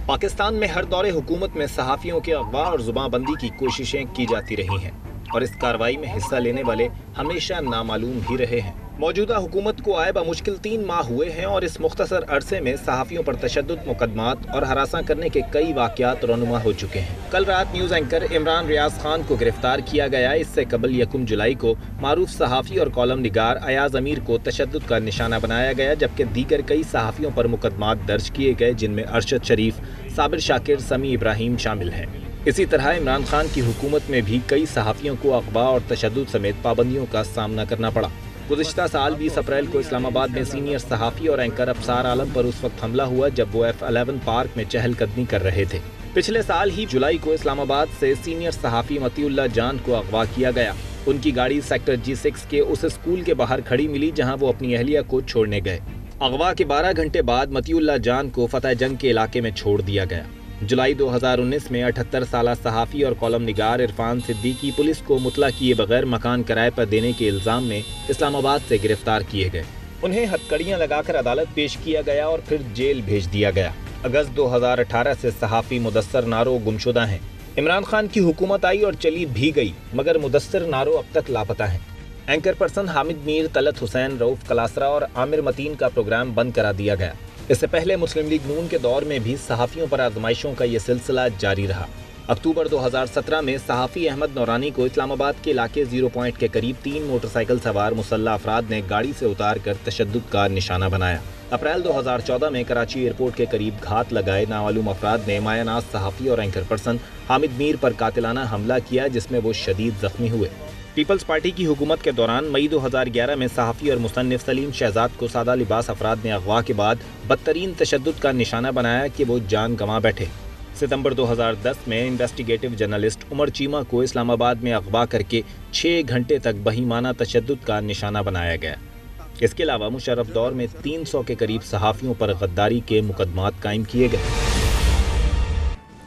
پاکستان میں ہر دور حکومت میں صحافیوں کے اغوا اور زباں بندی کی کوششیں کی جاتی رہی ہیں اور اس کارروائی میں حصہ لینے والے ہمیشہ نامعلوم ہی رہے ہیں۔ موجودہ حکومت کو آئے بمشکل 3 ماہ ہوئے ہیں اور اس مختصر عرصے میں صحافیوں پر تشدد مقدمات اور ہراساں کرنے کے کئی واقعات رونما ہو چکے ہیں۔ کل رات نیوز اینکر عمران ریاض خان کو گرفتار کیا گیا۔ اس سے قبل 1 جولائی کو معروف صحافی اور کالم نگار ایاز امیر کو تشدد کا نشانہ بنایا گیا، جبکہ دیگر کئی صحافیوں پر مقدمات درج کیے گئے جن میں ارشد شریف، صابر شاکر، سمیع ابراہیم شامل ہیں۔ اسی طرح عمران خان کی حکومت میں بھی کئی صحافیوں کو اغوا اور تشدد سمیت پابندیوں کا سامنا کرنا پڑا۔ گزشتہ سال 20 اپریل کو اسلام آباد میں سینئر صحافی اور اینکر ابصار عالم پر اس وقت حملہ ہوا جب وہ F11 پارک میں چہل قدمی کر رہے تھے۔ پچھلے سال ہی جولائی کو اسلام آباد سے سینئر صحافی مطیع اللہ جان کو اغوا کیا گیا۔ ان کی گاڑی سیکٹر G6 کے اس اسکول کے باہر کھڑی ملی جہاں وہ اپنی اہلیہ کو چھوڑنے گئے۔ اغوا کے 12 گھنٹے بعد مطیع اللہ جان کو فتح جنگ کے علاقے میں چھوڑ دیا گیا۔ جولائی 2019 میں 78 سالہ صحافی اور کالم نگار عرفان صدیقی پولیس کو مطلع کیے بغیر مکان کرائے پر دینے کے الزام میں اسلام آباد سے گرفتار کیے گئے۔ انہیں ہتھکڑیاں لگا کر عدالت پیش کیا گیا اور پھر جیل بھیج دیا گیا۔ اگست 2018 سے صحافی مدثر نارو گمشدہ ہیں۔ عمران خان کی حکومت آئی اور چلی بھی گئی مگر مدثر نارو اب تک لاپتہ ہیں۔ اینکر پرسن حامد میر، طلعت حسین، رؤف کلاسرا اور عامر متین کا پروگرام بند کرا دیا گیا۔ اس سے پہلے مسلم لیگ نون کے دور میں بھی صحافیوں پر آزمائشوں کا یہ سلسلہ جاری رہا۔ اکتوبر 2017 میں صحافی احمد نورانی کو اسلام آباد کے علاقے 0 پوائنٹ کے قریب 3 موٹر سائیکل سوار مسلح افراد نے گاڑی سے اتار کر تشدد کا نشانہ بنایا۔ اپریل 2014 میں کراچی ایئرپورٹ کے قریب گھات لگائے نامعلوم افراد نے مایہ ناز صحافی اور اینکر پرسن حامد میر پر قاتلانہ حملہ کیا جس میں وہ شدید زخمی ہوئے۔ پیپلز پارٹی کی حکومت کے دوران مئی 2011 میں صحافی اور مصنف سلیم شہزاد کو سادہ لباس افراد نے اغوا کے بعد بدترین تشدد کا نشانہ بنایا کہ وہ جان گنوا بیٹھے۔ ستمبر 2010 میں انویسٹیگیٹو جرنلسٹ عمر چیمہ کو اسلام آباد میں اغوا کر کے 6 گھنٹے تک بہیمانہ تشدد کا نشانہ بنایا گیا۔ اس کے علاوہ مشرف دور میں 300 کے قریب صحافیوں پر غداری کے مقدمات قائم کیے گئے۔